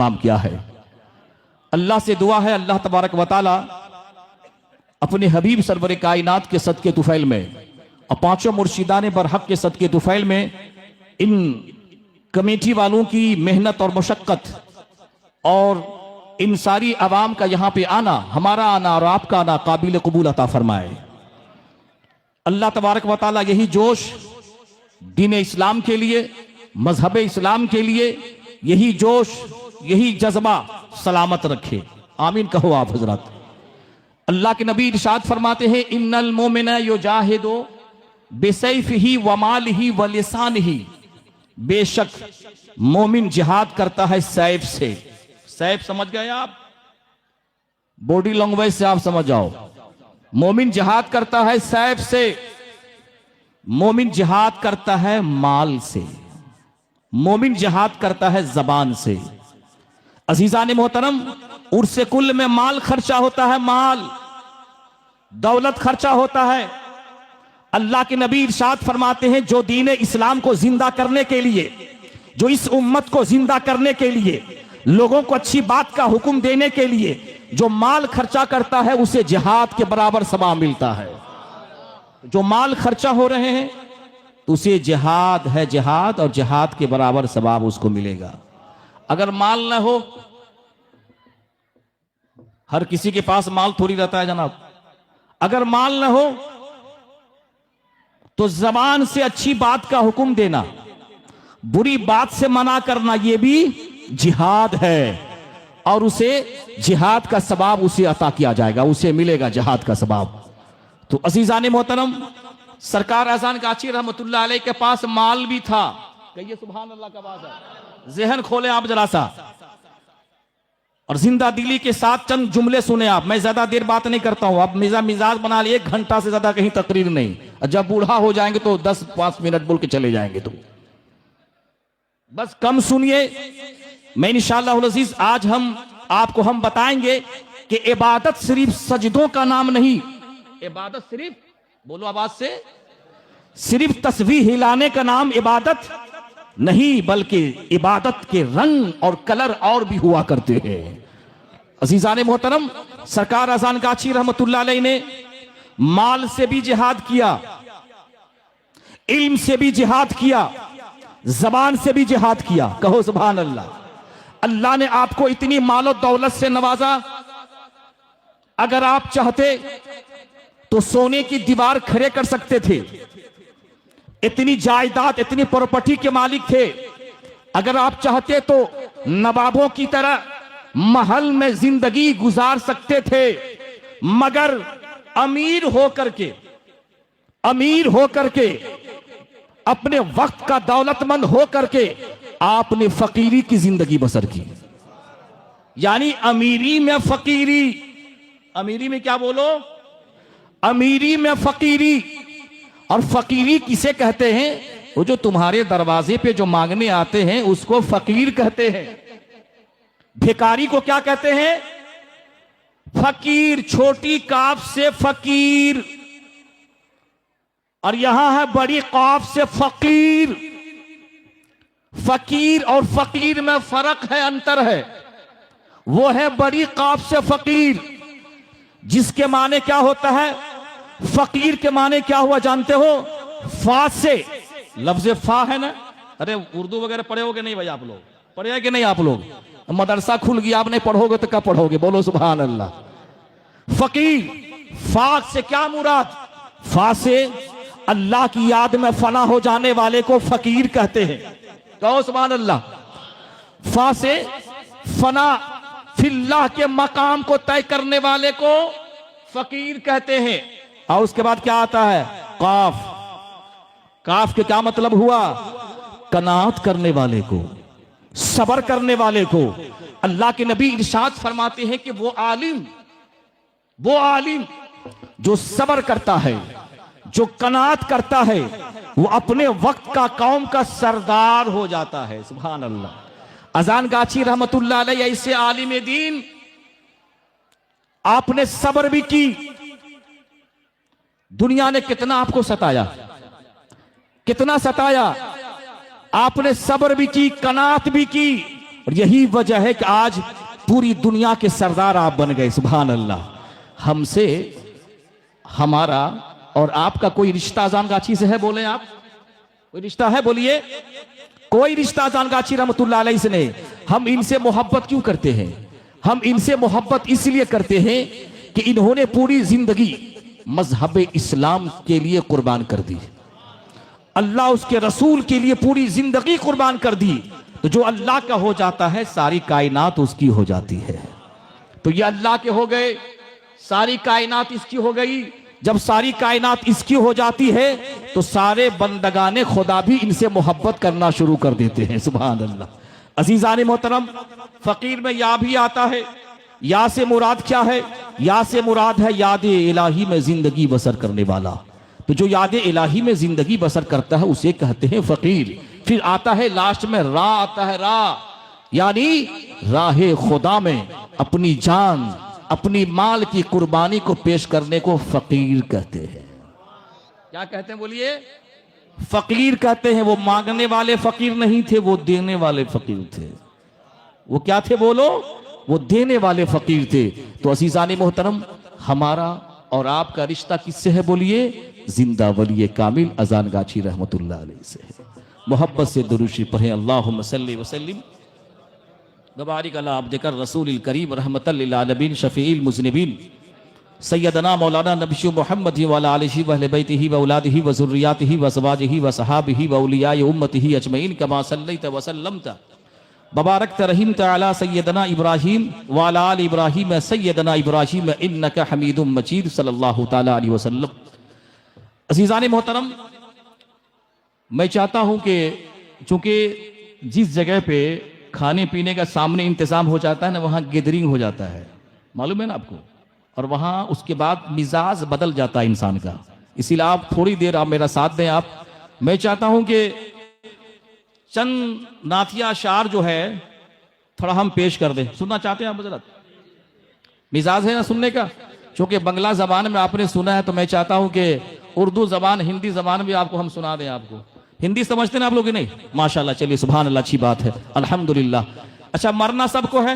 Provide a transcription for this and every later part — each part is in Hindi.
काम किया है। अल्लाह से दुआ है अल्लाह तबारक व तआला अपने हबीब सरवर कायनात के सदके तुफैल में और पांचों मुर्शिदान बरहक के सदके तुफैल में इन कमेटी वालों की मेहनत और मुशक्कत और इन सारी आवाम का यहां पे आना, हमारा आना और आपका आना काबिल कबूल अता फरमाए। अल्लाह तबारक व तआला यही जोश दीन इस्लाम के लिए, मजहब इस्लाम के लिए, यही जोश यही जज्बा सलामत रखे। आमीन कहो आप हजरत। अल्लाह के नबी इरशाद फरमाते हैं इन्नल मोमिना युजाहिदु बिसैफिही व मालिही व लिसानिही, बेशक मोमिन जिहाद करता है सैफ से। सैफ समझ गए आप? बॉडी लैंग्वेज से आप समझ जाओ। मोमिन जिहाद करता है सैफ से, मोमिन जिहाद करता है माल से, मोमिन जिहाद करता है जबान से। अजीजान मोहतरम, उर्से कुल में माल खर्चा होता है, माल दौलत खर्चा होता है। अल्लाह के नबी इरशाद फरमाते हैं जो दीन इस्लाम को जिंदा करने के लिए, जो इस उम्मत को जिंदा करने के लिए, लोगों को अच्छी बात का हुक्म देने के लिए जो माल खर्चा करता है उसे जिहाद के बराबर सवाब मिलता है। जो माल खर्चा हो रहे हैं तो उसे जिहाद है, जिहाद और जिहाद के बराबर सवाब उसको मिलेगा। अगर माल ना हो, हर किसी के पास माल थोड़ी रहता है जनाब, अगर माल ना हो तो जबान से अच्छी बात का हुक्म देना, बुरी बात से मना करना, यह भी जिहाद है और उसे जिहाद का सवाब उसे अता किया जाएगा, उसे मिलेगा जिहाद का सवाब। तो अजीजान मोहतरम, सरकार अहसान काची रहमतुल्लाह अलैह के पास माल भी था। कहिए सुभान अल्लाह का बात है। ज़हन खोले आप जरा सा और जिंदा दिली के साथ चंद जुमले सुने आप। मैं ज्यादा देर बात नहीं करता हूं, आप मिजाज बना लिए 1 घंटा से ज्यादा कहीं तकरीर नहीं। जब बूढ़ा हो जाएंगे तो 10-5 मिनट बोल के चले जाएंगे, तो बस कम सुनिए। मैं इंशाअल्लाह अज़ीज आज आपको हम बताएंगे कि इबादत सिर्फ सजदों का नाम नहीं, इबादत सिर्फ, बोलो आवाज से, सिर्फ तस्बीह हिलाने का नाम इबादत नहीं, बल्कि इबादत के रंग और कलर और भी हुआ करते हैं। अजीजान मोहतरम, सरकार अज़ान काची रहमतुल्लाह अलैह ने माल से भी जिहाद किया, इल्म से भी जिहाद किया, जबान से भी जिहाद किया। कहो सुभान अल्लाह। अल्लाह ने आपको इतनी मालो दौलत से नवाजा, अगर आप चाहते तो सोने की दीवार खड़े कर सकते थे। इतनी जायदाद, इतनी प्रॉपर्टी के मालिक थे। अगर आप चाहते तो नवाबों की तरह महल में जिंदगी गुजार सकते थे, मगर अमीर होकर के अपने वक्त का दौलतमंद होकर के आपने फकीरी की जिंदगी बसर की। यानी अमीरी में फकीरी, अमीरी में क्या बोलो, अमीरी में फकीरी। और फकीरी किसे कहते हैं? वो जो तुम्हारे दरवाजे पे जो मांगने आते हैं उसको फकीर कहते हैं। भिखारी को क्या कहते हैं? फकीर, छोटी काफ से फकीर, और यहां है बड़ी काफ से फकीर। फकीर और फकीर में फर्क है, अंतर है। वो है बड़ी काफ से फकीर, जिसके माने क्या होता है? फकीर के माने क्या हुआ जानते हो? फा से, लफ्ज फा है ना। अरे उर्दू वगैरह पढ़े होगे नहीं भाई आप लोग? पढ़े हैं कि नहीं आप लोग? मदरसा खुल गया, आप नहीं पढ़ोगे तो क्या पढ़ोगे? बोलो सुभान अल्लाह। फकीर, फा से क्या मुराद? फा से अल्लाह की याद में फना हो जाने वाले को फकीर कहते हैं। कहो सुभान अल्लाह। फा से फना फिल्लाह के मकाम को तय करने वाले को फकीर कहते हैं। और उसके बाद क्या आता है? काफ। काफ के क्या मतलब हुआ? कनात करने वाले को, सबर करने वाले को। अल्लाह के नबी इरशाद फरमाते हैं कि वो आलिम जो सबर करता है, जो कनात करता है, वो अपने वक्त का कौम का सरदार हो जाता है। सुभान अल्लाह। अज़ान गाची रहमतुल्लाह अलैह ऐसे आलिम दीन, आपने सबर भी की। दुनिया ने कितना आपको सताया, कितना सताया, आपने सब्र भी की, कनात भी की, और यही वजह है कि आज पूरी दुनिया के सरदार आप बन गए। सुभान अल्लाह। हमसे हमारा और आपका कोई रिश्ता अजानगाछी से है? बोले आप, कोई रिश्ता है? बोलिए, कोई रिश्ता अजानगाछी रहमतुल्लाह अलैहि से नहीं। हम इनसे मोहब्बत क्यों करते हैं? हम इनसे मोहब्बत इसलिए करते हैं कि इन्होंने पूरी जिंदगी मजहब इस्लाम के लिए कुर्बान कर दी। अल्लाह उसके रसूल के लिए पूरी जिंदगी कुर्बान कर दी। तो जो अल्लाह का हो जाता है सारी कायनात उसकी हो जाती है। तो ये अल्लाह के हो गए, सारी कायनात इसकी हो गई। जब सारी कायनात इसकी हो जाती है तो सारे बंदगाने खुदा भी इनसे मोहब्बत करना शुरू कर देते हैं। सुभान अल्लाह। अजीजान मोहतरम, फकीर में या भी आता है। या से मुराद क्या है? या से मुराद है याद इलाही में जिंदगी बसर करने वाला। तो जो याद इलाही में जिंदगी बसर करता है उसे कहते हैं फकीर। फिर आता है लास्ट में रा आता है, रा यानी राहे खुदा में अपनी जान अपनी माल की कुर्बानी को पेश करने को फकीर कहते हैं। क्या कहते हैं? बोलिए, फकीर कहते हैं। वो मांगने वाले फकीर नहीं थे, वो देने वाले फकीर थे। वो क्या थे? बोलो, वो देने वाले फकीर थे। तो अजीजान मोहतरम, हमारा और आपका रिश्ता किससे है? बोलिए, जिंदा वली कामिल अजानगाछी रहमतुल्लाह अलैहि से है। मोहब्बत से दुरूशी पढ़े। अल्लाहुम्मा सल्ली व सल्लिम वबारिक अला अब्दिकर रसूलिल करीम रहमतल लिल आलमीन शफीइल मुज़निबीन सैयदना मौलाना नबी मुहम्मद व अला आलिहि व अहले बैतिहि व औलादिहि व ज़ुर्रिय्यातिहि व अज़वाजिहि व सहाबिहि व औलियाए उम्मतिहि अजमईन कमा सल्लैत व सल्लमत बबारकत रहीमत अला सैयदना इब्राहीम व अला आलि इब्राहीम सैयदना इब्राहीम इन्नका हमीदुम मजीद सल्लल्लाहु तआला अलैहि वसल्लम। अज़ीज़ान मोहतरम, मैं चाहता हूं कि चूंकि जिस जगह पे खाने पीने का सामने इंतजाम हो जाता है ना, वहां गैदरिंग हो जाता है, मालूम है ना आपको। और वहां उसके बाद मिजाज बदल जाता है इंसान का। इसीलिए आप थोड़ी देर आप मेरा साथ दें। आप, मैं चाहता हूं कि चंद नाथिया शार जो है थोड़ा हम पेश कर दें। सुनना चाहते हैं आप हज़रत? मिजाज है ना सुनने का? क्योंकि बंगला जबान में आपने सुना है, तो मैं चाहता हूं कि उर्दू जबान हिंदी जबान भी आपको हम सुना दें। आपको हिंदी समझते हैं आप लोग? नहीं, माशाल्लाह। चलिए, सुभान अल्लाह, अच्छी बात है, अल्हम्दुलिल्लाह। अच्छा, मरना सबको है,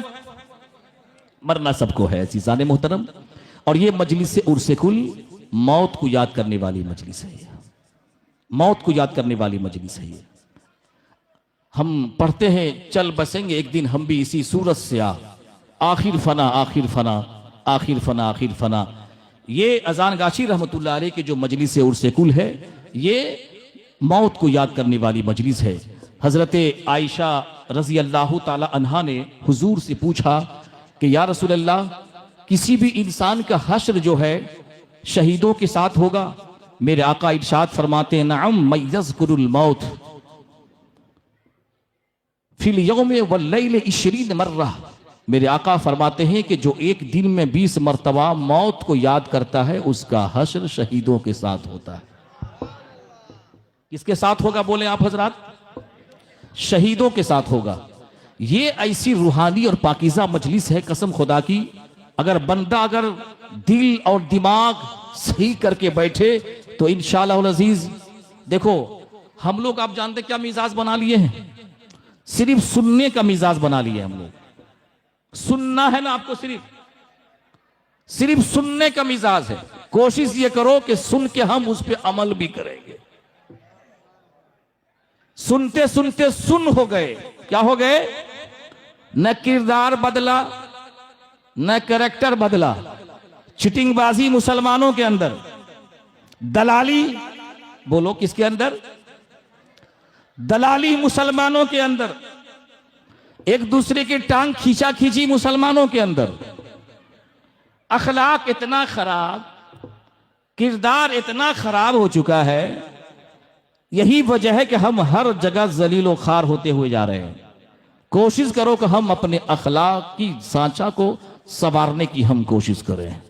मरना सबको है अज़ीज़ान मोहतरम। और ये मजलिस उर्से कुल मौत को याद करने वाली मजलिस है। मौत को याद करने वाली मजलिस है। हम पढ़ते हैं चल बसेंगे एक दिन हम भी इसी सूरत से आखिर फना आखिर फना आखिर फना आखिर फना। ये अजानगाछी रहमतुल्लाह अलैह की जो मजलिस उर्से कुल है, ये मौत को याद करने वाली मजलिस है। हजरत आयशा रजी अल्लाह ताला अन्हा ने हुजूर से पूछा कि या रसूल अल्लाह, किसी भी इंसान का हश्र जो है शहीदों के साथ होगा? मेरे आका इरशाद फरमाते हैं, नअम मयज़कुरुल मौत फिल यौम वल लैल 20 मर्रा। मेरे आका फरमाते हैं कि जो एक दिन में 20 मरतबा मौत को याद करता है उसका हश्र शहीदों के साथ होता है। किसके साथ होगा? बोले आप हजरात? शहीदों के साथ होगा। ये ऐसी रूहानी और पाकीज़ा मजलिस है, कसम खुदा की। अगर बंदा अगर दिल और दिमाग सही करके बैठे तो इंशाअल्लाह अज़ीज, देखो हम लोग आप जानते क्या मिजाज बना लिए हैं? सिर्फ सुनने का मिजाज बना लिए हम लोग। सुनना है ना आपको, सिर्फ सुनने का मिजाज है। कोशिश ये करो कि सुन के हम उस पर अमल भी करेंगे। सुनते सुनते सुन हो गए, क्या हो गए? न किरदार बदला, न कैरेक्टर बदला। चिटिंगबाजी मुसलमानों के अंदर, दलाली, बोलो किसके अंदर? दलाली मुसलमानों के अंदर, एक दूसरे की टांग खींचा खींची मुसलमानों के अंदर, अखलाक इतना खराब, किरदार इतना खराब हो चुका है। यही वजह है कि हम हर जगह जलीलो खार होते हुए जा रहे हैं। कोशिश करो कि हम अपने अखलाक की सांचा को संवारने की हम कोशिश करें।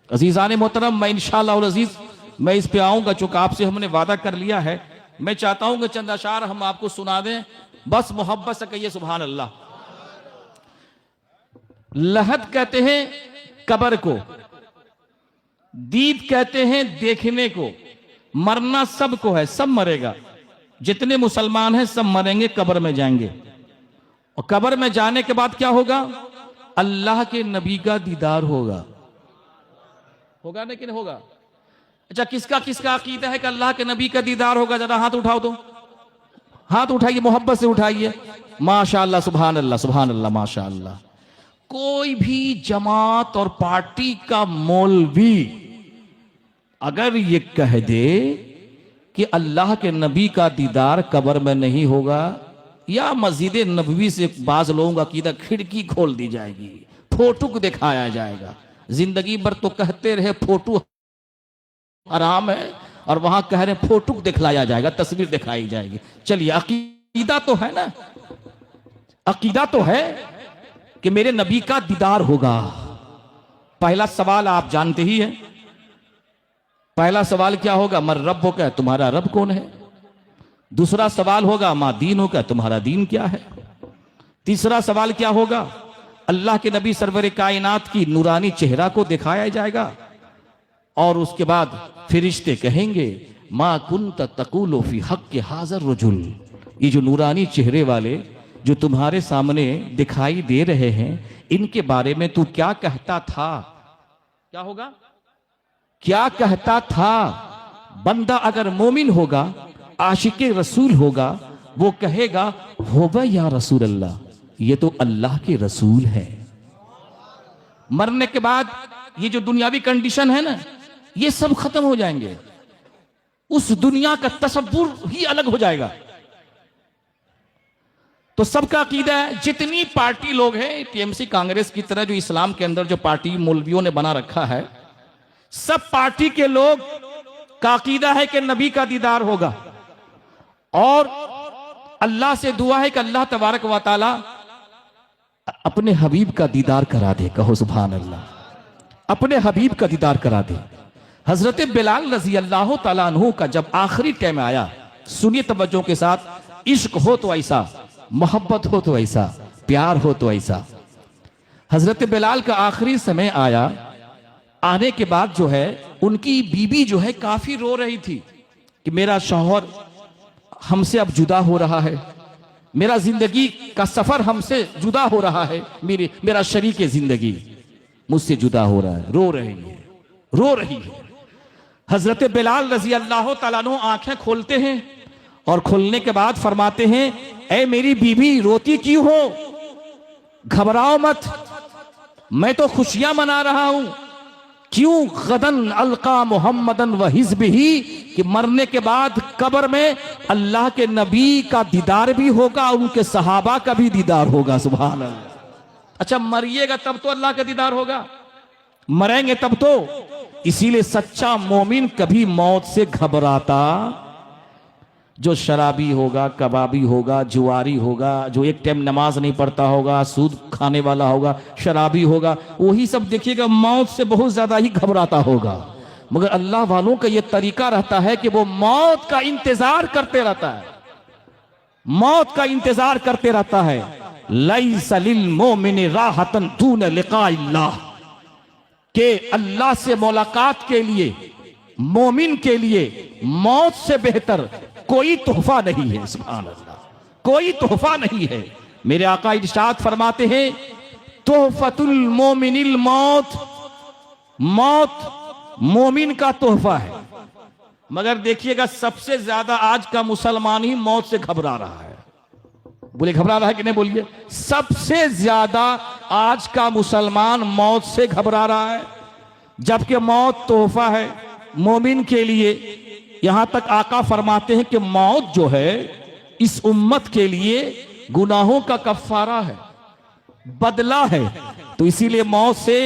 अजीज़ान मोहतरम, मैं इंशाअल्लाह अज़ीज़ मैं इस पे आऊंगा, चूंकि आपसे हमने वादा कर लिया है। मैं चाहता हूं कि चंद अशार हम आपको सुना दें, बस मोहब्बत से कहिए सुभान अल्लाह। लहद कहते हैं कब्र को, दीद कहते हैं देखने को। मरना सबको है, सब मरेगा। जितने मुसलमान हैं सब मरेंगे, कब्र में जाएंगे। और कब्र में जाने के बाद क्या होगा? अल्लाह के नबी का दीदार होगा। होगा ना कि नहीं होगा? अच्छा, किसका किसका अकीदा है कि अल्लाह के नबी का दीदार होगा? जरा हाथ उठाओ तो, हाथ उठाइए, मोहब्बत से उठाइए। माशाअल्लाह, सुभान अल्लाह, सुभान अल्लाह, माशाअल्लाह। कोई भी जमात और पार्टी का मौलवी अगर ये कह दे कि अल्लाह के नबी का दीदार कब्र में नहीं होगा, या मस्जिद नबवी से बाज लोगों का अकीदा खिड़की खोल दी जाएगी, फोटो को दिखाया जाएगा। जिंदगी भर तो कहते रहे फोटो आराम है, और वहां कह रहे फोटो को दिखलाया जाएगा, तस्वीर दिखाई जाएगी। चलिए, अकीदा तो है ना, अकीदा तो है कि मेरे नबी का दीदार होगा। पहला सवाल आप जानते ही हैं, पहला सवाल क्या होगा? मर रब का, तुम्हारा रब कौन है? दूसरा सवाल होगा मा दीन का, तुम्हारा दीन क्या है? तीसरा सवाल क्या होगा? अल्लाह के नबी सरवर कायनात की नूरानी चेहरा को दिखाया जाएगा, और उसके बाद फिरिश्ते कहेंगे मा कुंत तकुलु फी हक़ हाज़र रजुल। ये जो नूरानी चेहरे वाले जो तुम्हारे सामने दिखाई दे रहे हैं, इनके बारे में तू क्या कहता था? क्या होगा? क्या कहता था? बंदा अगर मोमिन होगा, आशिक रसूल होगा, वो कहेगा होगा या रसूल अल्लाह, ये तो अल्लाह के रसूल है। मरने के बाद ये जो दुनियावी कंडीशन है ना, ये सब खत्म हो जाएंगे। उस दुनिया का तसव्वुर ही अलग हो जाएगा। तो सबका अकीदा है, जितनी पार्टी लोग हैं, टीएमसी कांग्रेस की तरह जो इस्लाम के अंदर जो पार्टी मौलवियों ने बना रखा है, सब पार्टी के लोग का अकीदा है कि नबी का दीदार होगा। और अल्लाह से दुआ है कि अल्लाह तबारक व तआला अपने हबीब का दीदार करा दे। कहो सुभान अल्लाह, अपने हबीब का दीदार करा दे। हजरत बिलाल रजी अल्लाह तआला अन्हु का जब आखिरी टाइम आया, सुनिए तवज्जो के साथ, इश्क हो तो ऐसा, मोहब्बत हो तो ऐसा, प्यार हो तो ऐसा। हजरत बिलाल का आखिरी समय आया, आने के बाद जो है उनकी बीबी जो है काफी रो रही थी कि मेरा शौहर हमसे अब जुदा हो रहा है, मेरा जिंदगी का सफर हमसे जुदा हो रहा है, मेरा शरीक जिंदगी मुझसे जुदा हो रहा है। रो रही है, रो रही है। हजरत बिलाल रजी अल्लाह तआला अन्हु आंखें खोलते हैं, और खोलने के बाद फरमाते हैं, ऐ मेरी बीबी रोती क्यों हो? घबराओ मत, मैं तो खुशियां मना रहा हूं। क्यों? गदन अलका मोहम्मदन व हिज़्बिही, कि मरने के बाद कब्र में अल्लाह के नबी का दीदार भी होगा, उनके सहाबा का भी दीदार होगा। सुभान अल्लाह। अच्छा, मरिएगा तब तो अल्लाह का दीदार होगा, मरेंगे तब तो। इसीलिए सच्चा मोमिन कभी मौत से घबराता, जो शराबी होगा, कबाबी होगा, जुआरी होगा, जो एक टाइम नमाज नहीं पढ़ता होगा, सूद खाने वाला होगा, शराबी होगा, वही सब देखिएगा मौत से बहुत ज्यादा ही घबराता होगा। मगर अल्लाह वालों का यह तरीका रहता है कि वो मौत का इंतजार करते रहता है, मौत का इंतजार करते रहता है। लैसा लिल मोमिन राहतन दून लिकाइल्लाह, के अल्लाह से मुलाकात के लिए मोमिन के लिए मौत से बेहतर कोई तोहफा नहीं है। सुभान अल्लाह, कोई तोहफा नहीं है। मेरे आका इरशाद फरमाते हैं, तोहफतुल मोमिनिल मौत, मौत मोमिन का तोहफा है। मगर देखिएगा सबसे ज्यादा आज का मुसलमान ही मौत से घबरा रहा है। बोले घबरा रहा है कि नहीं? बोलिए। सबसे ज्यादा आज का मुसलमान मौत से घबरा रहा है, जबकि मौत तोहफा है मोमिन के लिए। यहां तक आका फरमाते हैं कि मौत जो है इस उम्मत के लिए गुनाहों का कफ्फारा है, बदला है। तो इसीलिए मौत से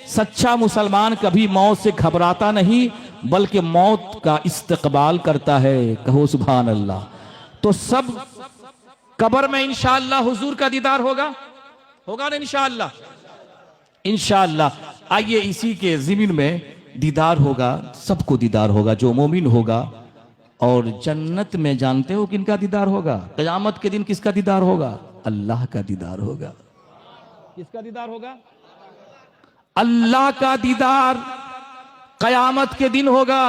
सच्चा मुसलमान कभी मौत से घबराता नहीं, बल्कि मौत का इस्तकबाल करता है। कहो सुभान अल्लाह। तो सब कब्र में इंशाअल्लाह हुजूर का दीदार होगा, होगा ना इंशाअल्लाह? इंशाअल्लाह। आइए इसी के ज़मीन में दीदार होगा, सबको दीदार होगा जो मोमिन होगा। और जन्नत में जानते हो किनका दीदार होगा? क़यामत के दिन किसका दीदार होगा? अल्लाह का दीदार होगा। किसका दीदार होगा? अल्लाह का दीदार क़यामत के दिन होगा।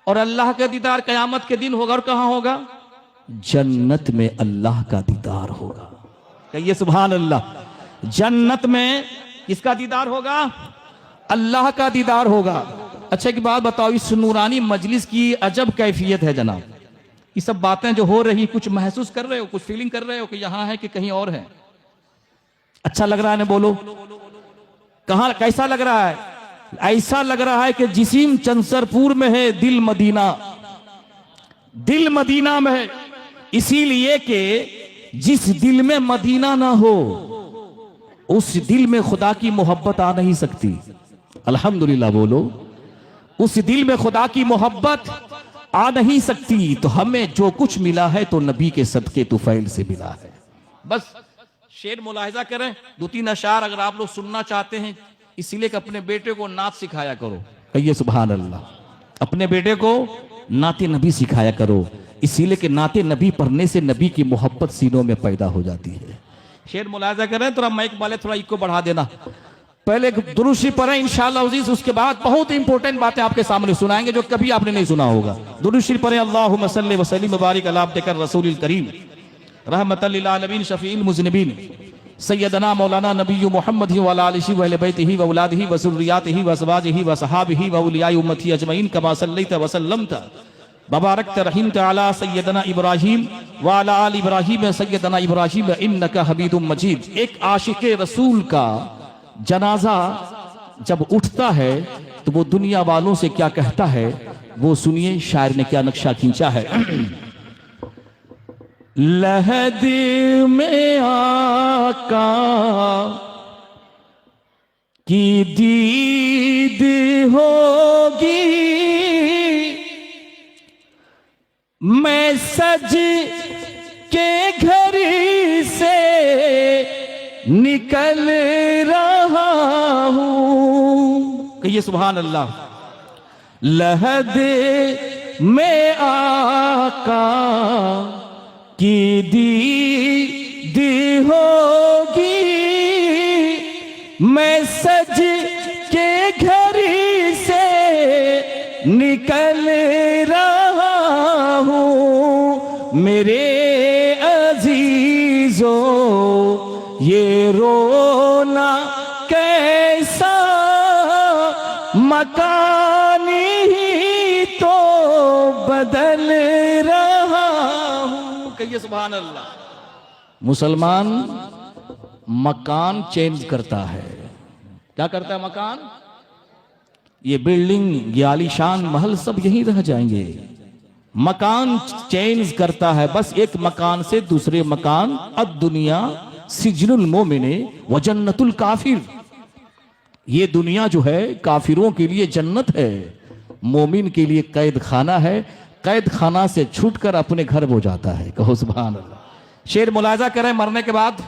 और अल्लाह का दीदार क़यामत के दिन होगा। और कहां होगा? जन्नत में अल्लाह का दीदार होगा। कहिए सुभान अल्लाह। जन्नत में किसका दीदार होगा? अल्लाह का दीदार होगा। अच्छा एक बात बताओ, इस नूरानी मजलिस की अजब कैफियत है जनाब। ये सब बातें जो हो रही, कुछ महसूस कर रहे हो, कुछ फीलिंग कर रहे हो कि यहां है कि कहीं और है? अच्छा लग रहा है ना? बोलो कहां, कैसा लग रहा है? ऐसा लग रहा है कि जिस्म चंसरपुर में है, दिल मदीना, दिल मदीना में है। इसीलिए कि जिस दिल में मदीना ना हो उस दिल में खुदा की मोहब्बत आ नहीं सकती। अल्हम्दुलिल्लाह बोलो। उस दिल में खुदा की मोहब्बत आ नहीं सकती। तो हमें जो कुछ मिला है तो नबी के सदके तुफैल से मिला है। बस शेर मुलाहिजा करें, 2-3 अशार अगर आप लोग सुनना चाहते हैं, इसीलिए कि अपने बेटे को नात सिखाया करो। कहिए सुभान अल्लाह। अपने बेटे को नाते नबी सिखाया करो, इसीलिए कि नाते नबी पढ़ने से नबी की मोहब्बत सीनों में पैदा हो जाती है। शेर मुलाहिजा करें, थोड़ा माइक वाले थोड़ा इको बढ़ा देना। पहले दुरूद शरीफ पढ़ें इंशाअल्लाह अज़ीज़, उसके बाद बहुत इंपॉर्टेंट बातें आपके सामने सुनाएंगे जो कभी आपने नहीं सुना होगा। दुरूद शरीफ पढ़ें। अल्लाहुम्मा सल्लि व सल्लिम व बारिक अला अब्दिका रसूलिल करीम रहमतल लिल आलमीन शफीउल मुज़निबीन सय्यदना मौलाना नबी मोहम्मद व अला आलिहि व अहले बैतिहि व औलादिहि व ज़ुर्रिय्यातिहि व अज़वाजिहि व सहाबिहि व औलियाए उम्मती अजमईन कमा सल्लैता व सल्लमता बबारकत रहीमता अला सय्यदना इब्राहीम व अला आलि इब्राहीम सय्यदना इब्राहीम इन्नका हमीदुम मजीद। एक आशिक़े रसूल का जनाजा जब उठता है तो वो दुनिया वालों से क्या कहता है, वो सुनिए शायर ने क्या नक्शा खींचा है। लहद में आका की दीद होगी, मैं सज के घर से निकल रहा हूं। कहिए सुभान अल्लाह। लहद में आका की दीद होगी, मैं सज के घर से निकल रहा हूं। मेरे अजीजों ये रोना कैसा, मकान ही तो बदल रहा हूं। कहिए सुभान अल्लाह। मुसलमान मकान चेंज करता है। क्या करता है मकान? ये बिल्डिंग, ये आलीशान महल सब यहीं रह जाएंगे। मकान चेंज करता है, बस एक मकान से दूसरे मकान। अब दुनिया सिजनुल मोमिने व जन्नतुल काफिर। ये दुनिया जो है काफिरों के लिए जन्नत है, मोमिन के लिए कैद खाना है। कैद खाना से छूटकर अपने घर हो जाता है। कहो सुभान अल्लाह। शेर मुलाजा करें। मरने के बाद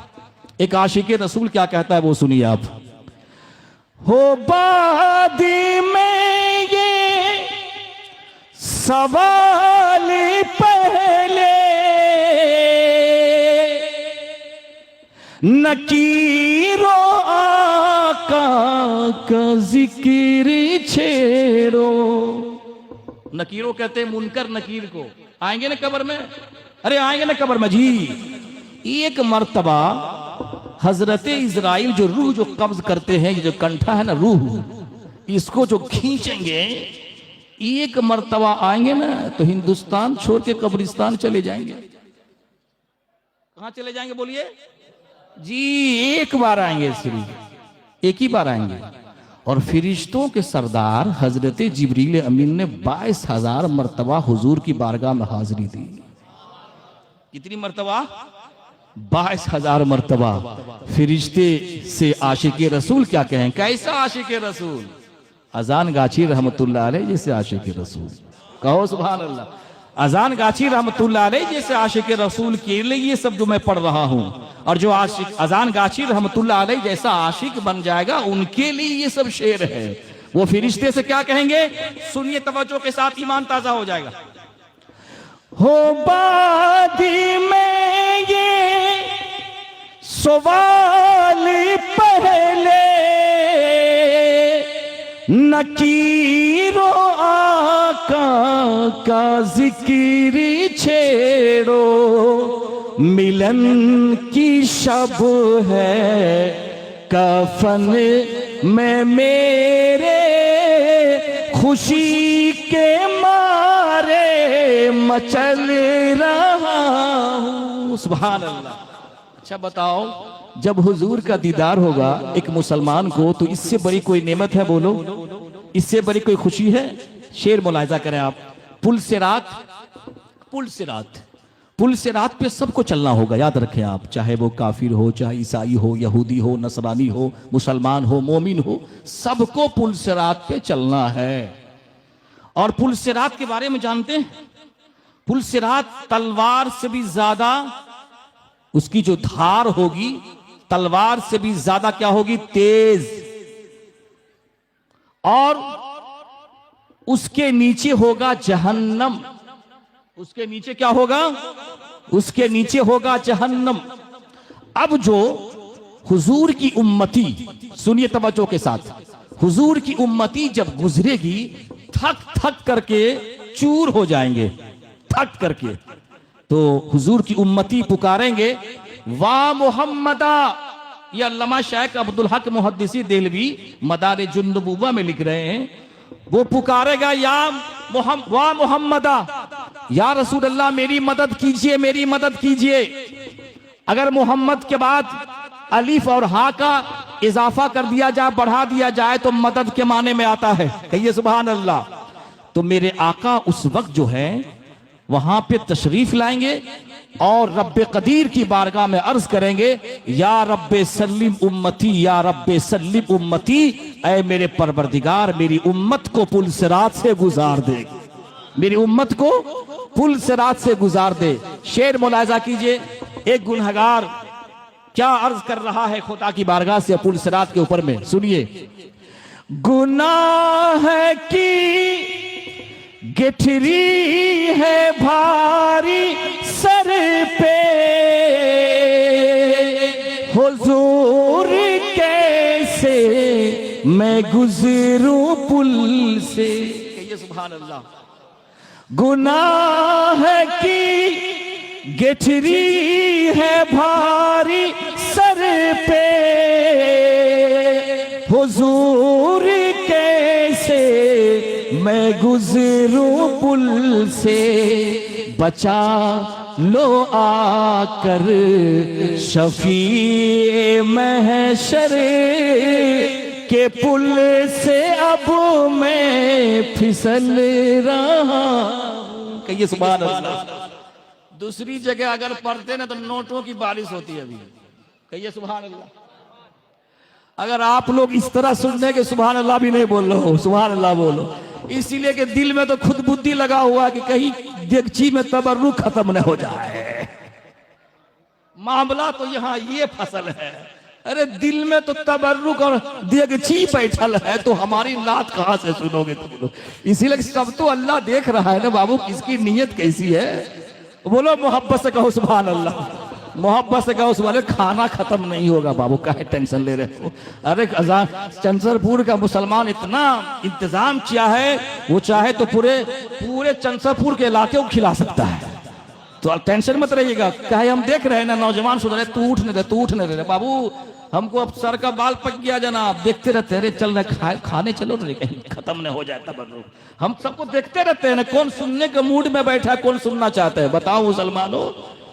एक आशिक़े रसूल क्या कहता है वो सुनिए आप। हो बादी में ये सवाल पहले, नकीरो आका का जिक्र छेड़ो। नकीरो कहते हैं मुनकर नकीर को। आएंगे ना कब्र में? अरे आएंगे ना कब्र में जी। एक मर्तबा हजरत इजराइल जो रूह जो कब्ज करते हैं, जो कंठा है ना रूह, इसको जो खींचेंगे, एक मर्तबा आएंगे ना तो हिंदुस्तान छोड़ के कब्रिस्तान चले जाएंगे। कहां चले जाएंगे बोलिए जी? एक बार आएंगे, सिर्फ एक ही बार आएंगे। और फिरिश्तों के सरदार हजरत जिब्रील अमीन ने 22,000 मर्तबा हुजूर की बारगाह में हाजिरी दी। कितनी मर्तबा? 22,000 मर्तबा। फिरिश्ते से आशिक़े रसूल क्या कहें? कैसा आशिक़े रसूल? अजान गाची रहमतुल्लाह अलैह जैसे आशिक़े रसूल। कहो सुभान अल्लाह। अजान गाची रहमतुल्लाह अलैह जैसे आशिक़े रसूल के लिए ये सब जो मैं पढ़ रहा हूं, और जो आशिक अजान गाची रहमतुल्लाह अलैह जैसा आशिक बन जाएगा उनके लिए ये सब शेर है। वो फिरिश्ते से क्या कहेंगे सुनिए तवज्जो के साथ, ईमान ताजा हो जाएगा। हो बादी में ये सवाल पहले, नकीरो आका का जिक्र छेड़ो। मिलन की शब है, कफन में मेरे खुशी के मारे मचल रहा हूँ। सुभान अल्लाह। अच्छा बताओ, जब हुजूर का दीदार होगा एक मुसलमान को, तो इससे बड़ी कोई नेमत है? बोलो, इससे बड़ी कोई खुशी है? शेर मुलाहिजा करें आप। पुल से रात, पुल से रात, पुल से रात पे सबको चलना होगा, याद रखें आप। चाहे वो काफिर हो, चाहे ईसाई हो, यहूदी हो, नसरानी हो, मुसलमान हो, मोमिन हो, सबको पुल से रात पे चलना है। और पुल से रात के बारे में जानते हैं? पुल से रात तलवार से भी ज्यादा, उसकी जो धार होगी तलवार से भी ज्यादा क्या होगी? तेज। और उसके नीचे होगा जहन्नम। उसके नीचे क्या होगा? उसके नीचे होगा जहन्नम। अब जो हुजूर की उम्मती, सुनिए तवज्जो के साथ, हुजूर की उम्मती जब गुजरेगी थक थक करके चूर हो जाएंगे, थक करके। तो हुजूर की उम्मती पुकारेंगे, वाह मोहम्मदा। ये अल्लामा शेख अब्दुल हक मुहद्दिसी देहलवी मदारे जुन्नबूबा में लिख रहे हैं। वो पुकारेगा, वाह मोहम्मदा, या रसूल अल्लाह मेरी मदद कीजिए, मेरी मदद कीजिए। अगर मोहम्मद के बाद अलीफ और हा का इजाफा कर दिया जाए, बढ़ा दिया जाए, तो मदद के माने में आता है। कहिए सुभान अल्लाह। तो मेरे आका उस वक्त जो है वहां पे तशरीफ लाएंगे और रब्बे कदीर की बारगाह में अर्ज करेंगे, या रब्बे सल्लिम उम्मती, या रब्बे सल्लिम उम्मती, ऐ मेरे परवरदिगार मेरी उम्मत को पुल सिरात से गुजार दे, मेरी उम्मत को पुल सिरात से गुजार दे। शेर मुलाहिजा कीजिए, एक गुनहगार क्या अर्ज कर रहा है खुदा की बारगाह से पुल सिरात के ऊपर में, सुनिए। गुनाह की गिठरी है भारी सर पे, हुजूर कैसे मैं गुजरूं पुल से। कहिए सुभान अल्लाह। गुनाह की गिठरी है भारी सर पे, हुजूर कैसे मैं गुजरूं पुल से। बचा लो आकर शफी महशर के पुल से, अब मैं फिसल रहा हूं। कहिए सुभान अल्लाह। दूसरी जगह अगर पढ़ते ना तो नोटों की बारिश होती है अभी। कहिए सुभान अल्लाह। अगर आप लोग इस तरह सुनने के सुभान अल्लाह भी नहीं बोल रहे हो, सुभान अल्लाह बोलो। इसीलिए कि दिल में तो खुद बुद्धि लगा हुआ कि कहीं देगची में तबर्रुक खत्म न हो जाए। मामला तो यहाँ ये फसल है। अरे दिल में तो तबर्रुक और देगची बैठल है, तो हमारी नात कहां से सुनोगे तुम लोग? इसीलिए सब तो अल्लाह देख रहा है ना बाबू, किसकी नीयत कैसी है। बोलो मोहब्बत से कहो सुभान अल्लाह, मोहब्बत से कहो सुभान अल्लाह। खाना खत्म नहीं होगा बाबू, काहे टेंशन ले रहे हो? अरे चंसरपुर का मुसलमान इतना इंतजाम किया है, वो चाहे तो पूरे चंसरपुर के इलाके को खिला सकता है। तो टेंशन मत रहिएगा। कहे हम देख रहे हैं ना नौजवान सुन रहे, तू उठने दे, तू उठने दे। बाबू हमको अब सर का बाल पक गया जनाब, देखते रहते। अरे चल रहे खाने चलो ना, कहीं खत्म न हो जाए तबर्रुक। हम सबको देखते रहते हैं ना, कौन सुनने के मूड में बैठा है, कौन सुनना चाहता है। बताओ मुसलमानों,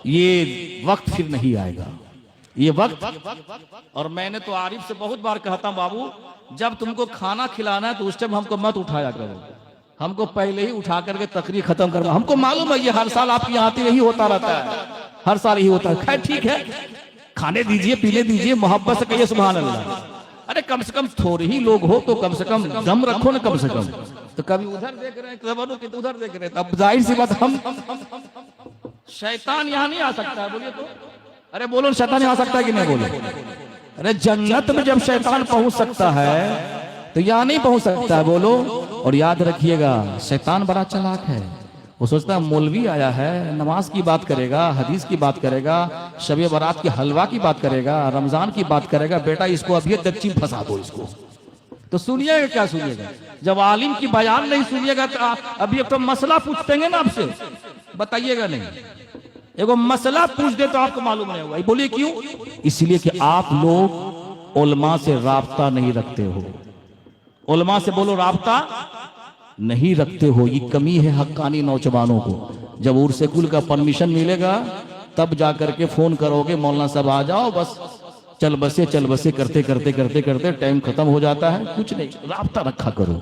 ये वक्त फिर नहीं आएगा, ये वक्त। और मैंने तो आरिफ से बहुत बार कहता हूं, बाबू जब तुमको खाना खिलाना है तो उस टाइम हमको मत उठाया करो, हमको पहले ही उठा करके तकरीर खत्म करवा। हमको मालूम है ये हर साल आपके यहाँ यही होता रहता है, हर साल यही होता है। खैर ठीक है, खाने दीजिए, पीने दीजिए, मोहब्बत से कहिए सुभान अल्लाह। अरे कम से कम थोड़े ही लोग हो तो कम से कम दम रखो ना, कम से कम। तो कभी उधर देख रहे हैं, कभी उधर देख रहे हैं, अब जाहिर सी बात हम शैतान यहाँ नहीं आ सकता है। बोलिए तो, अरे बोलो शैतान यहाँ आ सकता है कि नहीं? बोलो। अरे जन्नत में जब शैतान पहुंच सकता है तो यहाँ नहीं पहुंच सकता है। बोलो। और याद रखिएगा, शैतान बड़ा चालाक है। वो सोचता है मौलवी आया है, नमाज की बात करेगा, हदीस की बात करेगा, शब बारात के हलवा की बात करेगा, रमजान की बात करेगा। बेटा इसको अभी दच्ची फंसा दो इसको। तो सुनिएगा, क्या सुनिएगा? जब आलिम की बयान नहीं सुनिएगा तो अभी एक तो मसला पूछतेंगे ना आपसे, बताइएगा नहीं। एगो मसला पूछ दे तो आपको मालूम नहीं होगा। बोलिए क्यों? इसलिए कि आप लोग उलमा से राब्ता नहीं रखते हो। उलमा से बोलो राब्ता नहीं रखते हो। ये कमी है हक्कानी नौजवानों को। जब उर्सेकुल का परमिशन मिलेगा तब जाकर के फोन करोगे मौलाना साहब आ जाओ, बस चल बसे करते करते करते करते टाइम खत्म हो जाता है। कुछ नहीं, राब्ता रखा करो,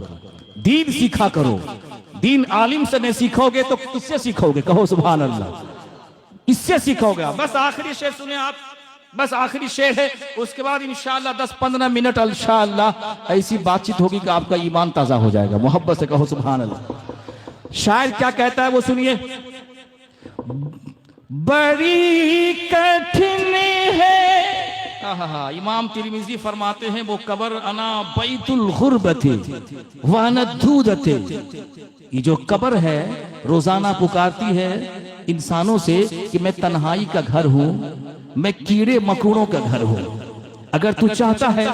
दीन सीखा करो। दीन आलिम से नहीं सीखोगे तो किससे सीखोगे? कहो सुभान अल्लाह। इससे सीखोगे। बस आखिरी शेर सुने आप, बस आखिरी शेर है, उसके बाद इंशाअल्लाह 10-15 मिनट इंशाअल्लाह ऐसी बातचीत होगी कि आपका ईमान ताजा हो जाएगा। मोहब्बत से कहो सुभान अल्लाह। शायर क्या कहता है वो सुनिए। बड़ी कठिन है, इमाम तिरमिजी फरमाते हैं वो कब्र अना बैतुल गुर्बती व अना दूदते। ये जो कब्र है रोजाना पुकारती है इंसानों से कि मैं तन्हाई का घर हूं, मैं कीड़े मकोड़ों का घर हूं। अगर तू चाहता है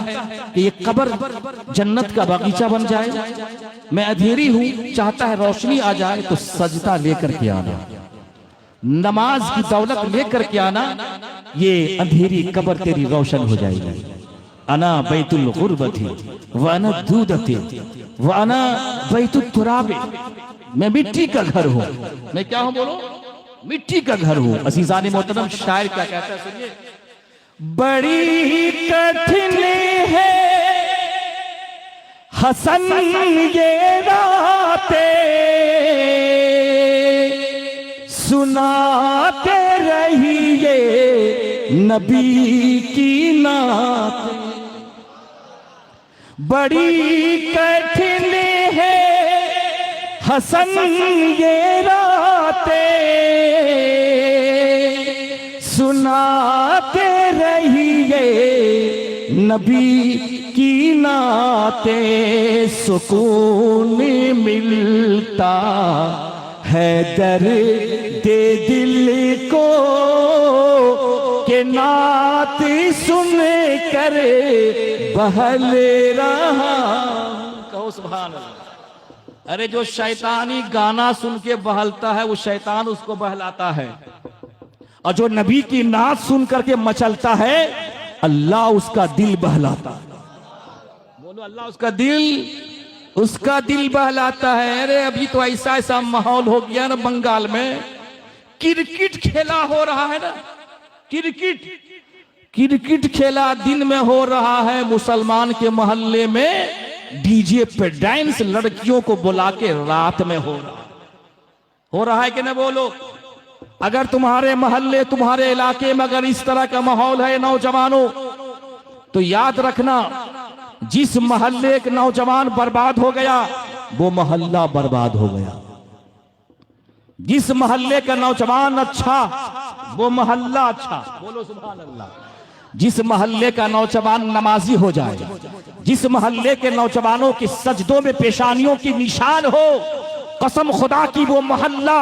कि ये कब्र जन्नत का बगीचा बन जाए, मैं अंधेरी हूं, चाहता है रोशनी आ जाए, तो सजदा लेकर के आना, नमाज की दौलत लेकर के आना, ये अंधेरी कब्र तेरी रोशन हो जाएगी। अना बैतुल गुर्बती व अना दूदती व अना बैतुत तुराबे। मैं मिट्टी का घर हूं। मैं क्या हूं बोलो? मिट्टी का घर हूं। अजीजान मोहतरम, शायर क्या कहता है सुनिए। बड़ी कठिन है हसन ये रातें, सुनाते रहिए नबी की नात। बड़ी कठिन है हसन ये रातें, सुनाते रहिए नबी की नाते। सुकून मिलता है दर्द दिल को के नात सुन कर बहल रहा। कहो सुभान अल्लाह। अरे जो शैतानी गाना सुन के बहलता है वो शैतान उसको बहलाता है, और जो नबी की नात सुन करके मचलता है अल्लाह उसका दिल बहलाता है। बोलो अल्लाह उसका दिल बहलाता है। अरे अभी तो ऐसा ऐसा माहौल हो गया ना बंगाल में, क्रिकेट खेला हो रहा है ना, क्रिकेट खेला दिन में हो रहा है, मुसलमान के मोहल्ले में डीजे पे डांस लड़कियों को बुला के रात में हो रहा है कि ना? बोलो। अगर तुम्हारे मोहल्ले तुम्हारे इलाके में अगर इस तरह का माहौल है नौजवानों, तो याद रखना जिस मोहल्ले के नौजवान बर्बाद हो गया वो मोहल्ला बर्बाद हो गया। जिस मोहल्ले का नौजवान अच्छा वो मोहल्ला अच्छा। बोलो सुभान अल्लाह। जिस मोहल्ले का नौजवान नमाजी हो जाए, जिस मोहल्ले के नौजवानों की सजदों में पेशानियों की निशान हो, कसम खुदा की वो मोहल्ला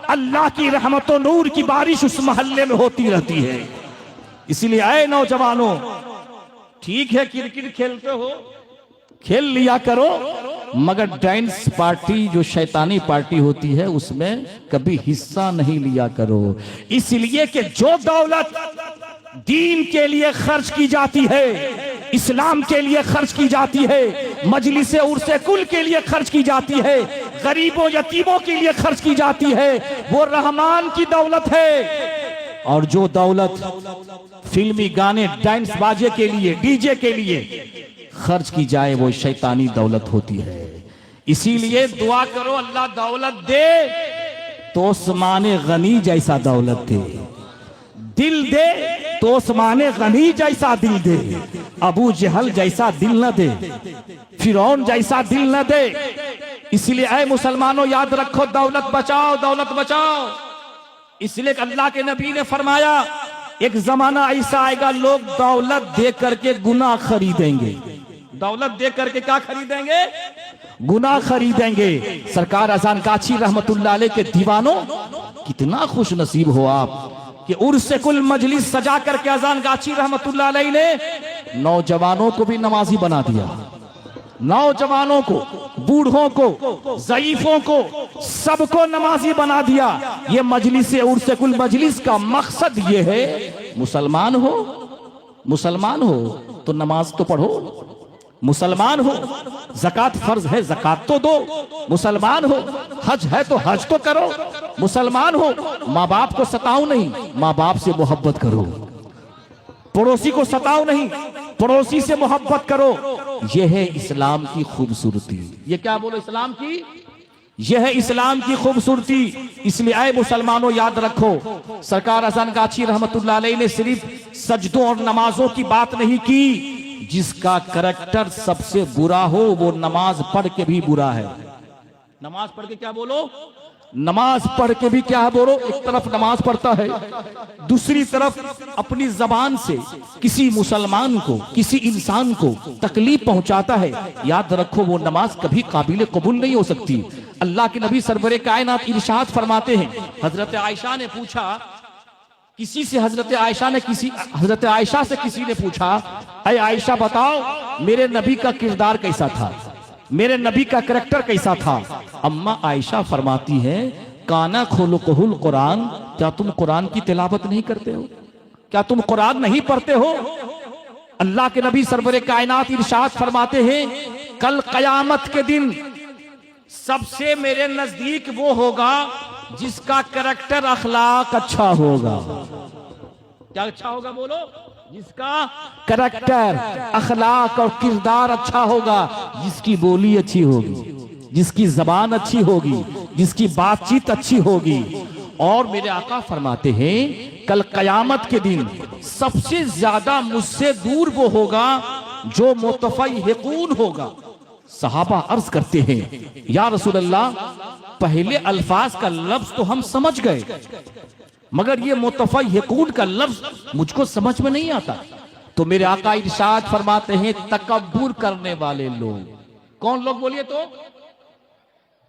अल्लाह की रहमत और नूर की बारिश उस मोहल्ले में होती रहती है। इसीलिए आए नौजवानों, ठीक है क्रिकेट खेलते हो खेल लिया करो, मगर डांस पार्टी जो शैतानी पार्टी होती है उसमें कभी हिस्सा नहीं लिया करो। इसलिए कि जो दौलत दीन के लिए खर्च की जाती है, इस्लाम के लिए खर्च की जाती है, मजलिस उर्से कुल के लिए खर्च की जाती है, गरीबों यतीमों के लिए खर्च की जाती है, वो रहमान की दौलत है। और जो दौलत फिल्मी गाने डांस बाजे के लिए डीजे के लिए खर्च की जाए वो शैतानी दौलत होती है। इसीलिए दुआ करो अल्लाह दौलत दे तो उस्माने गनी जैसा दौलत दे, दिल दे तो उस्माने गनी जैसा दिल दे, अबू जहल जैसा दिल न दे, फिरौन जैसा दिल न दे। इसलिए ऐ मुसलमानों याद रखो, दौलत बचाओ, दौलत बचाओ। इसलिए अल्लाह के नबी ने फरमाया एक जमाना ऐसा आएगा लोग दौलत दे करके गुनाह खरीदेंगे। दौलत दे करके क्या खरीदेंगे? गुनाह खरीदेंगे। सरकार अजान काची रहमतुल्लाह अलैह के दीवानों, कितना खुश नसीब हो आप कि उर्से कुल मजलिस सजा करके अजान काची रहमतुल्लाह अलैह ने नौजवानों को भी नमाजी बना दिया। नौजवानों को, बूढ़ों को, ज़ईफों को, सबको नमाजी बना दिया। ये मजलिस उर्स कुल मजलिस का मकसद ये है, मुसलमान हो तो नमाज तो पढ़ो, मुसलमान हो ज़कात फर्ज है ज़कात तो दो, मुसलमान हो हज है तो हज तो करो, मुसलमान हो माँ बाप को सताओ नहीं, माँ बाप से मोहब्बत करो, पड़ोसी को सताओ नहीं, पड़ोसी से मोहब्बत करो। यह है इस्लाम की खूबसूरती। ये क्या बोलो इस्लाम की? यह है इस्लाम की खूबसूरती। इसलिए आए मुसलमानों याद रखो, सरकार हसन गाची रहमतुल्लाह अलैह ने सिर्फ सजदों और नमाजों की बात नहीं की। जिसका करैक्टर सबसे बुरा हो वो नमाज पढ़ के भी बुरा है। नमाज पढ़ के क्या बोलो? नमाज पढ़ के भी क्या है बोलो? एक तरफ नमाज पढ़ता है, दूसरी तरफ अपनी जबान से किसी मुसलमान को, किसी इंसान को तकलीफ पहुंचाता है। याद रखो वो नमाज कभी काबिल कबूल नहीं हो सकती। अल्लाह के नबी सरवरे कायनात इरशाद फरमाते हैं, हजरत आयशा ने पूछा किसी से, हजरत आयशा से किसी ने पूछा, अय आयशा बताओ मेरे नबी का किरदार कैसा था, मेरे नबी का करैक्टर कैसा था? अम्मा आयशा फरमाती है, काना खुलुकुहुल कुरान, क्या तुम कुरान की तिलावत नहीं करते हो? क्या तुम कुरान नहीं पढ़ते हो? अल्लाह के नबी सरवरे कायनात इरशाद फरमाते हैं, कल कयामत के दिन सबसे मेरे नजदीक वो होगा जिसका करैक्टर अखलाक अच्छा होगा। क्या अच्छा होगा बोलो? जिसका करैक्टर, अखलाक और किरदार अच्छा होगा, जिसकी बोली अच्छी होगी, जिसकी जबान अच्छी होगी, जिसकी बातचीत अच्छी होगी। और मेरे आका फरमाते हैं, कल कयामत के दिन सबसे ज्यादा मुझसे दूर वो होगा जो मुतफय्हिकून होगा। सहाबा अर्ज करते हैं, या रसूल अल्लाह, पहले अल्फाज का लफ्ज तो हम समझ गए, मगर ये मुतफय्हिकून का लफ्ज मुझको समझ में नहीं आता। तो मेरे आका इरशाद फरमाते हैं, तकब्बुर करने वाले लोग। कौन लोग बोलिए तो?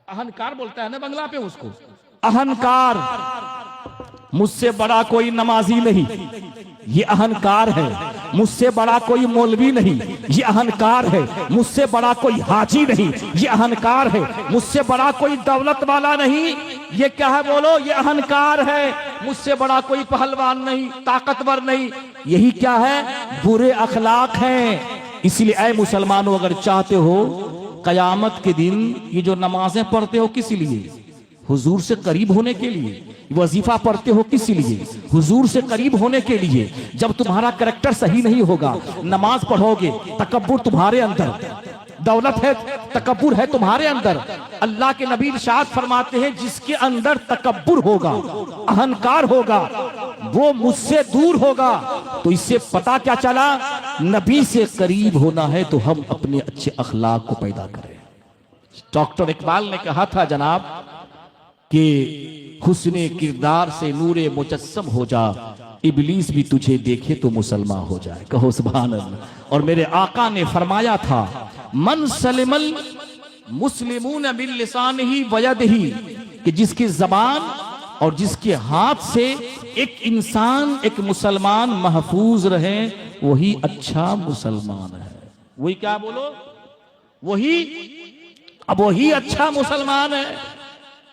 अहंकार बोलता है ना बंगला पे उसको, अहंकार। मुझसे बड़ा कोई नमाजी नहीं, ये अहंकार है। मुझसे बड़ा कोई मौलवी नहीं, ये अहंकार है। मुझसे बड़ा कोई हाजी नहीं, ये अहंकार है। मुझसे बड़ा कोई दौलत वाला नहीं, ये क्या है बोलो? ये अहंकार है। मुझसे बड़ा कोई पहलवान नहीं, ताकतवर नहीं, यही क्या है? बुरे अखलाक हैं। इसलिए ऐ मुसलमानों, अगर चाहते हो कयामत के दिन ये जो नमाजें पढ़ते हो किस लिए? हुजूर से करीब होने के लिए। वजीफा पढ़ते हो किस लिए? हुजूर से करीब होने के लिए। जब तुम्हारा करैक्टर सही नहीं होगा, नमाज पढ़ोगे, तकब्बुर तुम्हारे अंदर, दौलत है, तकब्बुर है तुम्हारे अंदर। अल्लाह के नबी इरशाद फरमाते हैं, जिसके अंदर तकब्बुर होगा, अहंकार होगा, वो मुझसे दूर होगा। तो इससे पता क्या चला? नबी से करीब होना है तो हम अपने अच्छे अखलाक को पैदा करें। डॉक्टर इकबाल ने कहा था जनाब कि हुस्ने किरदार से नूरे मुजस्सम हो जा, इबलीस भी तुझे देखे तो मुसलमान हो जाए। कहो सुभान अल्लाह। और मेरे आका ने फरमाया था, मन सलिमल मुस्लिमून बिल लिसानिही व यदिही, कि जिसकी जबान और जिसके हाथ से एक इंसान, एक मुसलमान महफूज रहे, वही अच्छा मुसलमान है। वही क्या बोलो? वही अच्छा मुसलमान है।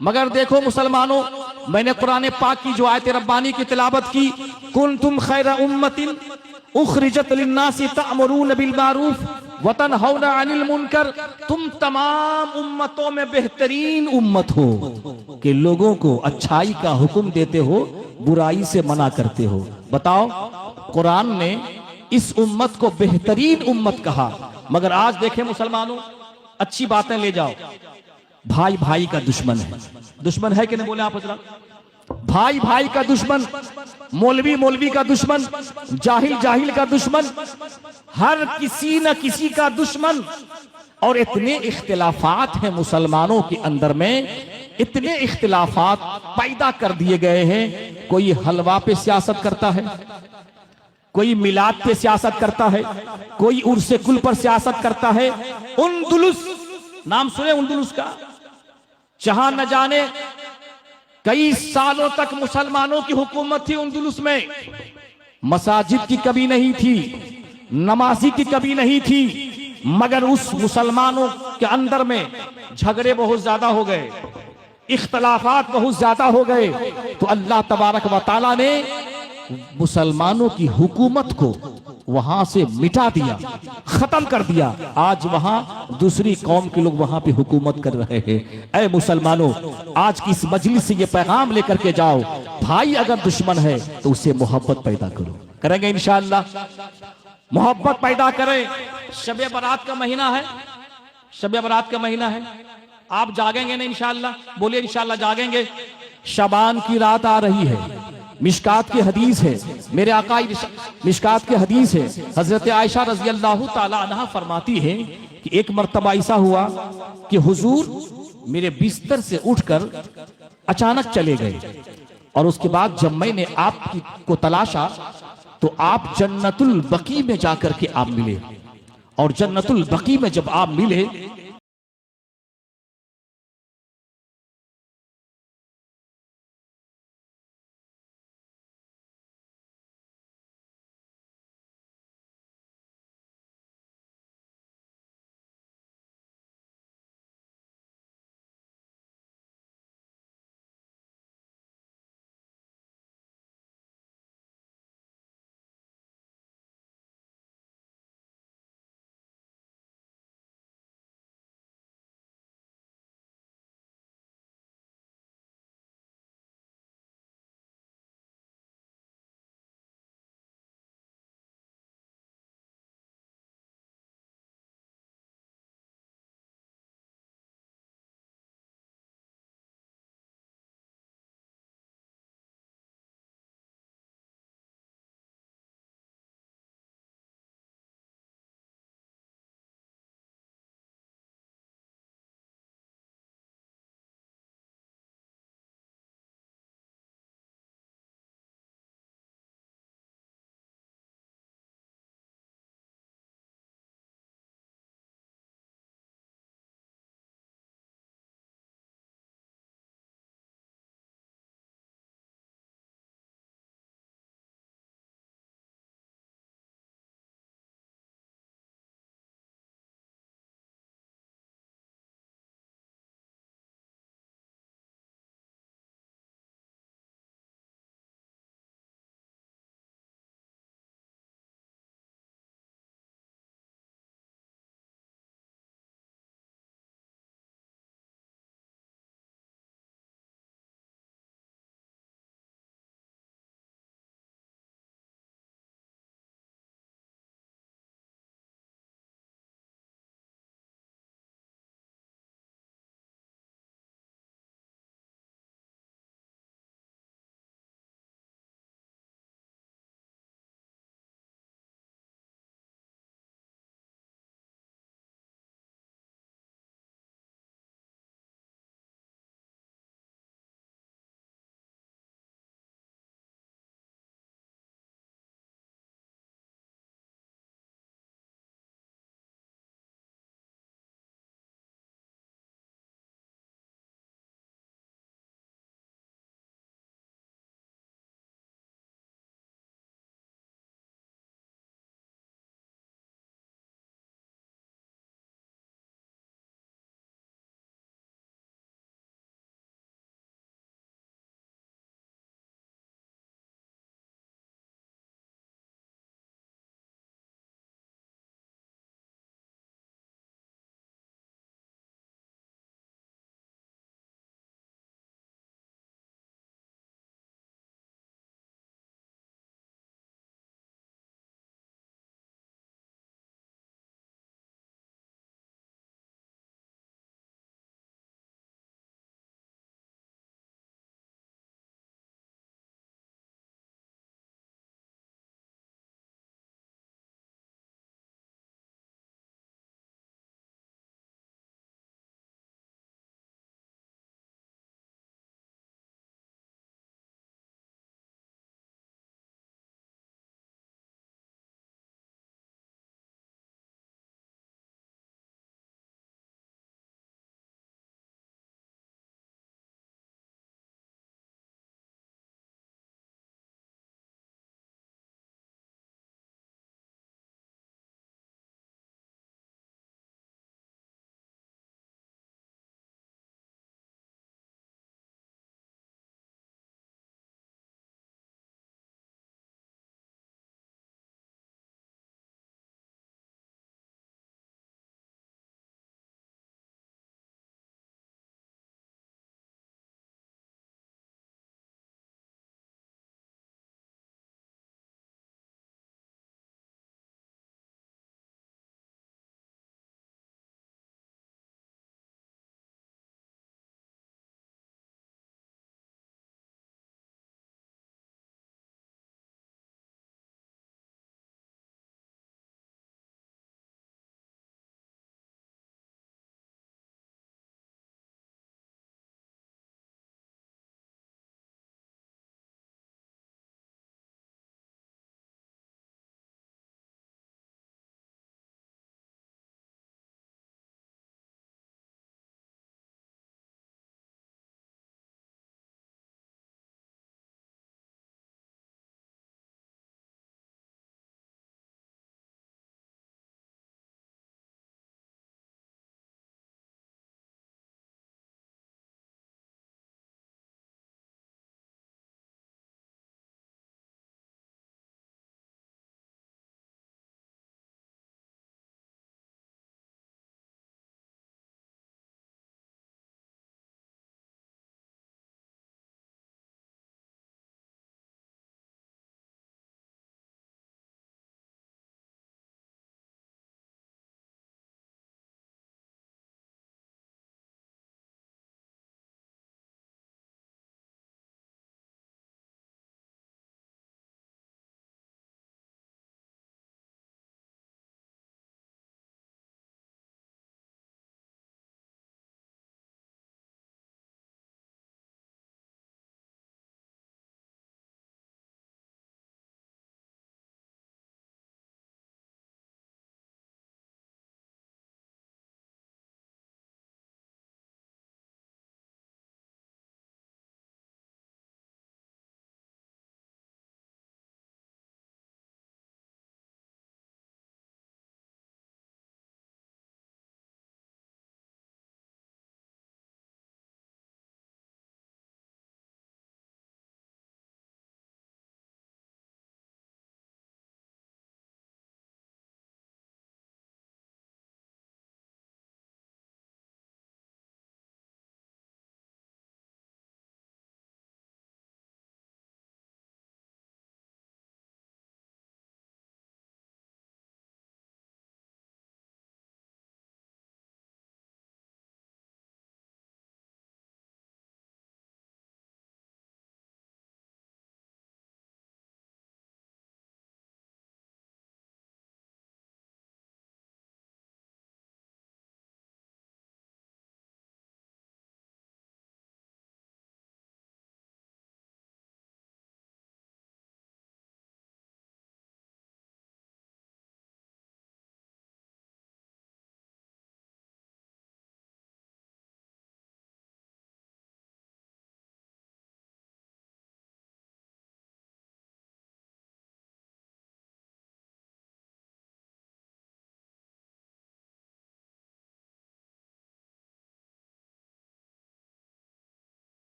मगर देखो मुसलमानों, मैंने कुरान पाक की जो आयत रब्बानी की तिलावत की, कुंतुम खैरा उम्मतिन उखरिजत लिन्नासी तअमुरून बिल मारूफ व तनहौना अनिल मुनकर, तुम तमाम उम्मतों में बेहतरीन उम्मत हो कि लोगों को अच्छाई का हुक्म देते हो, बुराई से मना करते हो। बताओ, कुरान ने इस उम्मत को बेहतरीन उम्मत कहा। मगर आज देखें मुसलमानों, अच्छी बातें ले जाओ, भाई भाई का दुश्मन है। दुश्मन है कि नहीं बोले आप हजरत? भाई भाई का दुश्मन, मौलवी मौलवी का दुश्मन, जाहिल जाहिल का दुश्मन, हर किसी न किसी का दुश्मन। और इतने इख्तिलाफात हैं मुसलमानों के अंदर में, इतने इख्तिलाफात पैदा कर दिए गए हैं। कोई हलवा पे सियासत करता है, कोई मिलाद पे सियासत करता है, कोई उर्से कुल पर सियासत करता है। उंदुलुस, नाम सुने उंदुलुस का? जहां न जाने कई सालों तक मुसलमानों की हुकूमत थी उंदुलुस में। मसाजिद की कमी नहीं थी, नमाजी की कमी नहीं थी, मगर उस मुसलमानों के अंदर में झगड़े बहुत ज्यादा हो गए, इख्तलाफात बहुत ज्यादा हो गए, तो अल्लाह तबारक व तआला ने मुसलमानों की हुकूमत को वहां से मिटा दिया, खत्म कर दिया। आज वहां दूसरी कौम के लोग वहां पे हुकूमत कर रहे हैं। ऐ मुसलमानों, आज की इस मजलिस से ये पैगाम लेकर के जाओ, भाई अगर दुश्मन है तो उससे मोहब्बत पैदा करो। करेंगे इंशाअल्लाह, मोहब्बत पैदा करें। शबे बारात का महीना है, शबे बारात का महीना है, आप जागेंगे ना इंशाअल्लाह? बोलिए इंशाअल्लाह जागेंगे। शबान की रात आ रही है, मिशकात की हदीस है, मेरे आका मिशकात की हदीस है, हजरत आयशा रजी अल्लाह ताला अन्हा फरमाती है कि एक मर्तबा ऐसा हुआ कि हुजूर मेरे बिस्तर से उठकर अचानक चले गए, और उसके बाद जब मैंने आपको तलाशा तो आप जन्नतुल बकी में जाकर के आप मिले, और जन्नतुल बकी में जब आप मिले